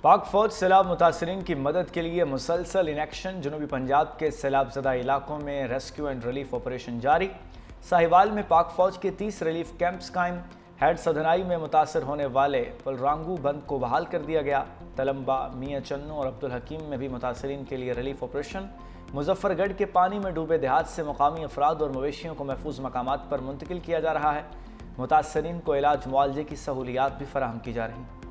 پاک فوج سیلاب متاثرین کی مدد کے لیے مسلسل ان ایکشن۔ جنوبی پنجاب کے سیلاب زدہ علاقوں میں ریسکیو اینڈ ریلیف آپریشن جاری۔ ساہیوال میں پاک فوج کے 30 ریلیف کیمپس قائم۔ ہیڈ سدھنائی میں متاثر ہونے والے پلرانگو بند کو بحال کر دیا گیا۔ تلمبا، میاں چنو اور عبدالحکیم میں بھی متاثرین کے لیے ریلیف آپریشن۔ مظفر گڑھ کے پانی میں ڈوبے دیہات سے مقامی افراد اور مویشیوں کو محفوظ مقامات پر منتقل کیا جا رہا ہے۔ متاثرین کو علاج معالجے کی سہولیات بھی فراہم کی جا رہی ہیں۔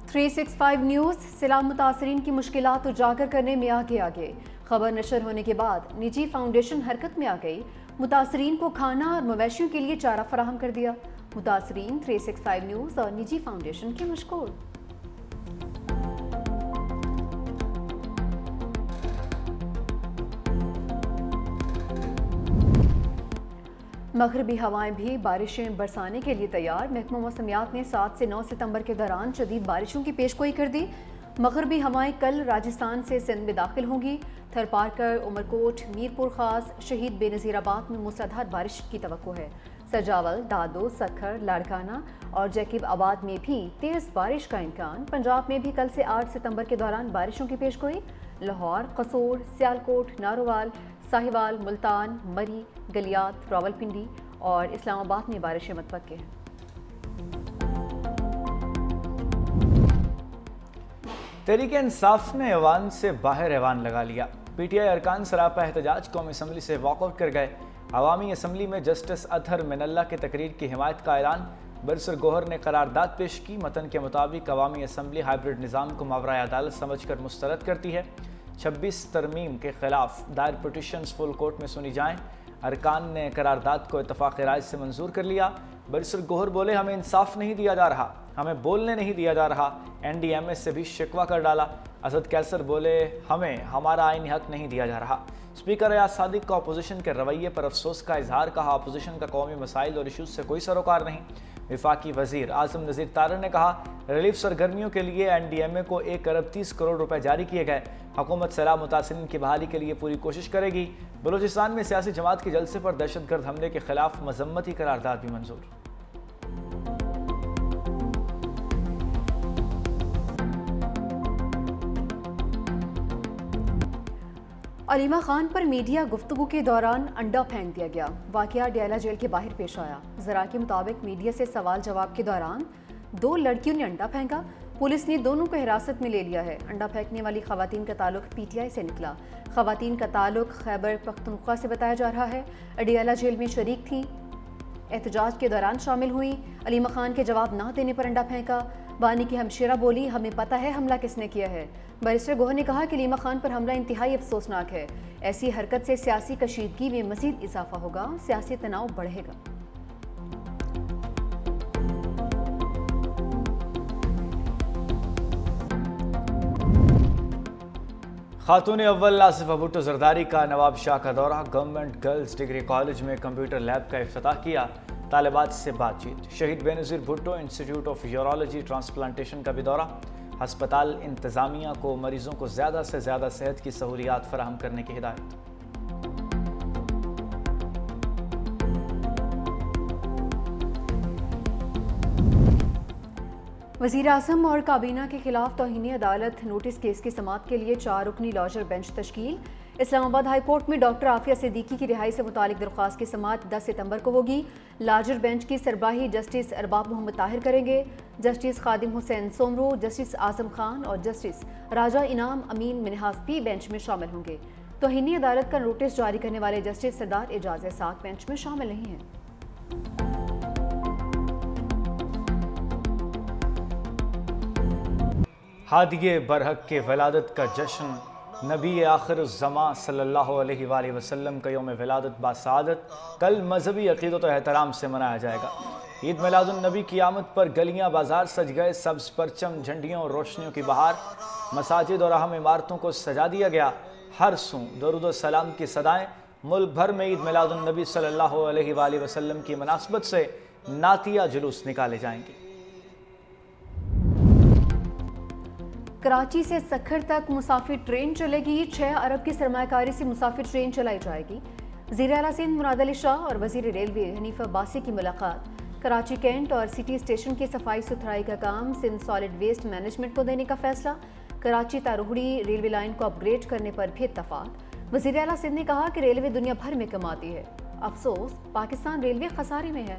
365 نیوز سیلاب متاثرین کی مشکلات اجاگر کرنے میں آگے۔ خبر نشر ہونے کے بعد نجی فاؤنڈیشن حرکت میں آ گئی۔ متاثرین کو کھانا اور مویشیوں کے لیے چارہ فراہم کر دیا۔ متاثرین 365 نیوز اور نجی فاؤنڈیشن کے مشکور۔ مغربی ہوائیں بھی بارشیں برسانے کے لیے تیار۔ محکمہ موسمیات نے 7 سے 9 ستمبر کے دوران شدید بارشوں کی پیشگوئی کر دی۔ مغربی ہوائیں کل راجستھان سے سندھ میں داخل ہوں گی۔ تھرپارکر، عمرکوٹ، میرپور خاص، شہید بے نظیر آباد میں موسلادھار بارش کی توقع ہے۔ سجاول، دادو، سکھر، لاڑکانہ اور جیکب آباد میں بھی تیز بارش کا امکان۔ پنجاب میں بھی کل سے 8 ستمبر کے دوران بارشوں کی پیشگوئی۔ لاہور، قصور، سیالکوٹ، ناروال، ساہیوال، ملتان، مری، گلیات، راولپنڈی اور اسلام آباد میں بارشیں متوقع ہیں۔ تحریک انصاف نے ایوان سے باہر ایوان لگا لیا۔ پی ٹی آئی ارکان سراپا احتجاج قومی اسمبلی سے واک آؤٹ کر گئے۔ عوامی اسمبلی میں جسٹس اطہر من اللہ کے تقریر کی حمایت کا اعلان۔ برسر گوہر نے قرارداد پیش کی۔ متن کے مطابق عوامی اسمبلی ہائیبرڈ نظام کو ماورائے عدالت سمجھ کر مسترد کرتی ہے۔ 26 ترمیم کے خلاف دائر پٹیشنز فل کورٹ میں سنی جائیں۔ ارکان نے قرارداد کو اتفاق رائے سے منظور کر لیا۔ برسر گوہر بولے، ہمیں انصاف نہیں دیا جا رہا، ہمیں بولنے نہیں دیا جا رہا۔ این ڈی ایم اے سے بھی شکوہ کر ڈالا۔ اسد کیسر بولے، ہمیں ہمارا آئینی حق نہیں دیا جا رہا۔ اسپیکر ایاز صادق کا اپوزیشن کے رویے پر افسوس کا اظہار، کہا اپوزیشن کا قومی مسائل اور ایشوز سے کوئی سروکار نہیں۔ وفاقی وزیر اعظم نذیر تارڑ نے کہا، ریلیف سرگرمیوں کے لیے این ڈی ایم اے کو 1 ارب 30 کروڑ روپے جاری کیے گئے۔ حکومت سیلاب متاثرین کی بحالی کے لیے پوری کوشش کرے گی۔ بلوچستان میں سیاسی جماعت کے جلسے پر دہشت گرد حملے کے خلاف مذمتی قرارداد بھی منظور۔ علیمہ خان پر میڈیا گفتگو کے دوران انڈا پھینک دیا گیا۔ واقعہ ڈیالہ جیل کے باہر پیش آیا۔ ذرائع کے مطابق میڈیا سے سوال جواب کے دوران 2 لڑکیوں نے انڈا پھینکا۔ پولیس نے دونوں کو حراست میں لے لیا ہے۔ انڈا پھینکنے والی خواتین کا تعلق پی ٹی آئی سے نکلا۔ خواتین کا تعلق خیبر پختونخوا سے بتایا جا رہا ہے۔ ڈیالہ جیل میں شریک تھیں، احتجاج کے دوران شامل ہوئی۔ علیمہ خان کے جواب نہ دینے پر انڈا پھینکا۔ بانی کی ہمشیرہ بولی، ہمیں پتہ ہے حملہ کس نے کیا ہے۔ بیرسٹر گوہر نے کہا کہ علیمہ خان پر حملہ انتہائی افسوسناک ہے۔ ایسی حرکت سے سیاسی کشیدگی میں مزید اضافہ ہوگا، سیاسی تناؤ بڑھے گا۔ خاتون اول آصفہ بھٹو زرداری کا نواب شاہ کا دورہ۔ گورنمنٹ گرلز ڈگری کالج میں کمپیوٹر لیب کا افتتاح کیا۔ طالبات سے بات چیت۔ Shaheed Benazir Bhutto institute of urology transplantation کا بھی دورہ۔ ہسپتال انتظامیہ کو مریضوں کو زیادہ سے زیادہ صحت کی سہولیات فراہم کرنے کی ہدایت۔ وزیر اعظم اور کابینہ کے خلاف توہین عدالت نوٹس کیس کی سماعت کے لیے 4 رکنی لاجر بینچ تشکیل۔ اسلام آباد ہائی کورٹ میں ڈاکٹر عافیہ صدیقی کی رہائی سے متعلق درخواست کی سماعت 10 ستمبر کو ہوگی۔ لاجر بینچ کی سربراہی جسٹس ارباب محمد طاہر کریں گے۔ جسٹس خادم حسین سومرو، جسٹس اعظم خان اور جسٹس راجہ انعام امین منہاس بھی بینچ میں شامل ہوں گے۔ توہین عدالت کا نوٹس جاری کرنے والے جسٹس سردار اعجاز اسحاق بینچ میں شامل نہیں ہیں۔ ہادی برحق کے ولادت کا جشن۔ نبی آخر الزماں صلی اللہ علیہ وآلہ وسلم کا یوم ولادت باسعادت کل مذہبی عقیدت و احترام سے منایا جائے گا۔ عید میلاد النبی کی آمد پر گلیاں بازار سج گئے۔ سبز پرچم، جھنڈیوں اور روشنیوں کی بہار۔ مساجد اور اہم عمارتوں کو سجا دیا گیا۔ ہر سوں درود و سلام کی صدائیں۔ ملک بھر میں عید میلاد النبی صلی اللہ علیہ وآلہ وسلم کی مناسبت سے نعتیہ جلوس نکالے جائیں گے۔ کراچی سے سکھر تک مسافر ٹرین چلے گی۔ 6 ارب کی سرمایہ کاری سے مسافر ٹرین چلائی جائے گی۔ وزیر اعلیٰ سندھ مراد علی شاہ اور وزیر ریلوے حنیف عباسی کی ملاقات۔ کراچی کینٹ اور سٹی اسٹیشن کی صفائی ستھرائی کا کام سندھ سالڈ ویسٹ مینجمنٹ کو دینے کا فیصلہ، کراچی تاروہڑی ریلوے لائن کو اپ گریڈ کرنے پر بھی اتفاق۔ وزیر اعلیٰ سندھ نے کہا کہ ریلوے دنیا بھر میں کماتی ہے، افسوس پاکستان ریلوے خسارے میں ہے۔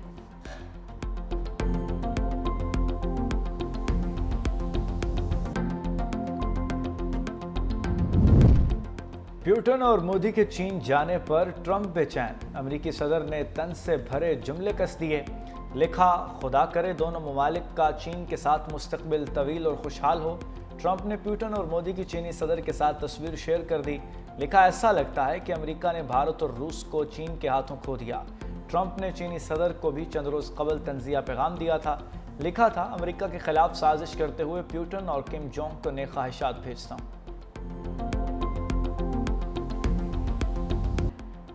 پیوٹن اور مودی کے چین جانے پر ٹرمپ بے چین، امریکی صدر نے طنز سے بھرے جملے کس دیے، لکھا خدا کرے دونوں ممالک کا چین کے ساتھ مستقبل طویل اور خوشحال ہو۔ ٹرمپ نے پیوٹن اور مودی کی چینی صدر کے ساتھ تصویر شیئر کر دی، لکھا ایسا لگتا ہے کہ امریکہ نے بھارت اور روس کو چین کے ہاتھوں کھو دیا۔ ٹرمپ نے چینی صدر کو بھی چند روز قبل طنزیہ پیغام دیا تھا، لکھا تھا امریکہ کے خلاف سازش کرتے ہوئے پیوٹن اور کم جونگ کو نیک خواہشات بھیجتا ہوں۔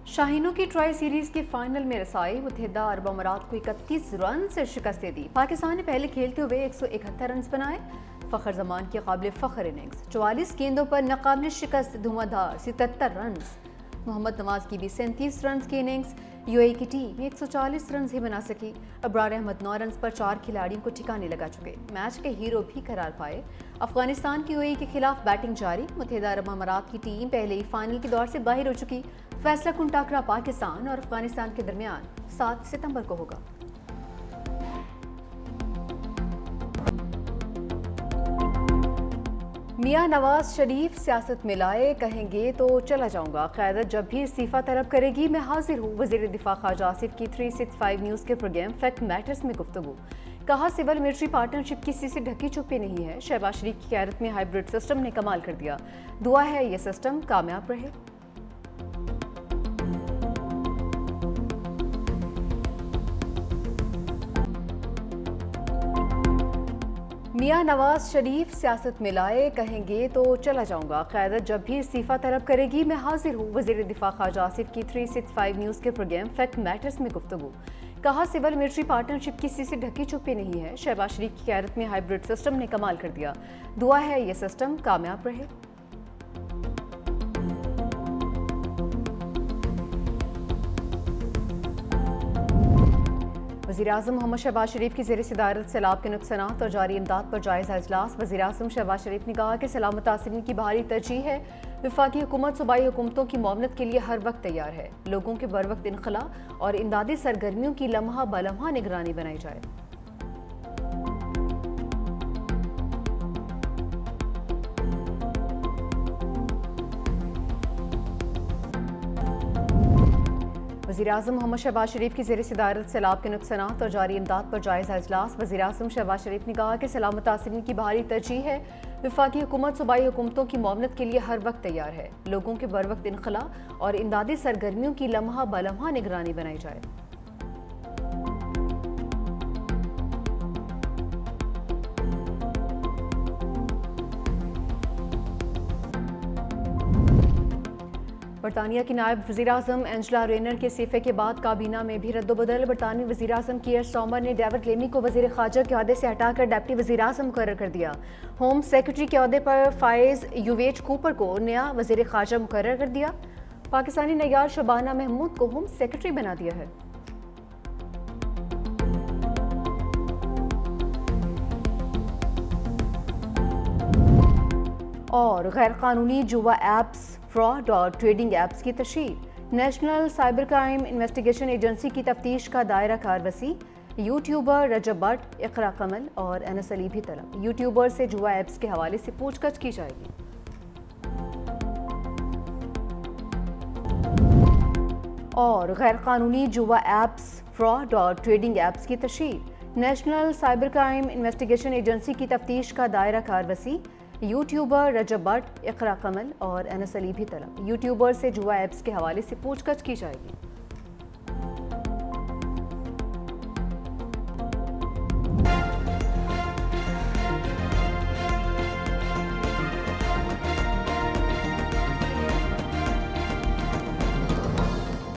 شاہینوں کی ٹرائی سیریز کے فائنل میں رسائی، متحدہ عرب امارات کو 31 رن سے شکست دے دی۔ پاکستان نے پہلے کھیلتے ہوئے 171 رنز بنائے، فخر زمان کی قابل فخر اننگز، 44 گیندوں پر ناقابل شکست دھواں دھار 77 رنز۔ محمد نواز کی بھی 37 رنز کی اننگز، یو اے ای کی ٹیم 140 رنز ہی بنا سکی۔ ابرار احمد 9 رنز پر 4 کھلاڑیوں کو ٹھکانے لگا چکے، میچ کے ہیرو بھی قرار پائے۔ افغانستان کی یو اے ای کے خلاف بیٹنگ جاری، متحدہ عرب امارات کی ٹیم پہلے ہی فائنل کے دور سے باہر ہو چکی۔ فیصلہ کن ٹاکرا پاکستان اور افغانستان کے درمیان 7 ستمبر کو ہوگا۔ میاں نواز شریف سیاست میں لائے، کہیں گے تو چلا جاؤں گا، قیادت جب بھی استعفیٰ طلب کرے گی میں حاضر ہوں۔ وزیر دفاع خواجہ آصف کی 365 نیوز کے پروگرام فیکٹ میٹرز میں گفتگو، کہا سول ملٹری پارٹنرشپ کسی سے ڈھکی چھپی نہیں ہے۔ شہباز شریف کی قیادت میں ہائیبرڈ سسٹم نے کمال کر دیا، دعا ہے یہ سسٹم کامیاب رہے۔ میاں نواز شریف سیاست میں لائے، کہیں گے تو چلا جاؤں گا، قیادت جب بھی استعفیٰ طلب کرے گی میں حاضر ہوں۔ وزیر دفاع خواجہ آصف کی 365 نیوز کے پروگرام فیکٹ میٹرز میں گفتگو، کہا سول ملٹری پارٹنرشپ کسی سے ڈھکی چھپی نہیں ہے۔ شہباز شریف کی قیادت میں ہائیبرڈ سسٹم نے کمال کر دیا، دعا ہے یہ سسٹم کامیاب رہے۔ وزیراعظم محمد شہباز شریف کی زیر صدارت سیلاب کے نقصانات اور جاری امداد پر جائزہ اجلاس۔ وزیراعظم شہباز شریف نے کہا کہ سیلاب متاثرین کی بھاری ترجیح ہے، وفاقی حکومت صوبائی حکومتوں کی معاونت کے لیے ہر وقت تیار ہے، لوگوں کے بروقت انخلاء اور امدادی سرگرمیوں کی لمحہ بلمحہ نگرانی بنائی جائے۔ وزیراعظم محمد شہباز شریف کی زیر صدارت سیلاب کے نقصانات اور جاری امداد پر جائزہ اجلاس۔ وزیراعظم شہباز شریف نے کہا کہ سیلاب متاثرین کی بھاری ترجیح ہے، وفاقی حکومت صوبائی حکومتوں کی معاونت کے لیے ہر وقت تیار ہے، لوگوں کے بروقت انخلاء اور امدادی سرگرمیوں کی لمحہ بلمحہ نگرانی بنائی جائے۔ برطانیہ کی نائب وزیراعظم اینجلا رینر کے استعفے کے بعد کابینہ میں بھی رد و بدل۔ برطانوی وزیراعظم کیئر سٹارمر نے ڈیوڈ لیمی کو وزیر خارجہ کے عہدے سے ہٹا کر ڈپٹی وزیراعظم مقرر کر دیا۔ ہوم سیکرٹری کے عہدے پر فائز یوویٹ کوپر کو نیا وزیر خارجہ مقرر کر دیا۔ پاکستانی نگار شبانہ محمود کو ہوم سیکرٹری بنا دیا ہے۔ اور غیر قانونی جوا ایپس، فراڈ اور ٹریڈنگ ایپس کی تشہیر، national cyber crime investigation agency کی تفتیش کا دائرہ کار وسیع، یوٹیوبر رجب بٹ، اقرا قمل اور انس علی بھی طلب، یوٹیوبر سے جوا ایپس کے حوالے سے پوچھ گچھ کی جائے گی۔ اور غیر قانونی جوا ایپس، فراڈ اور ٹریڈنگ ایپس کی تشہیر، national cyber crime investigation agency کی تفتیش کا دائرہ کار وسیع، یوٹیوبر رجب بٹ، اقرا قمل اور انس علی بھی طلب، یوٹیوبر سے جوا ایپس کے حوالے سے پوچھ گچھ کی جائے گی۔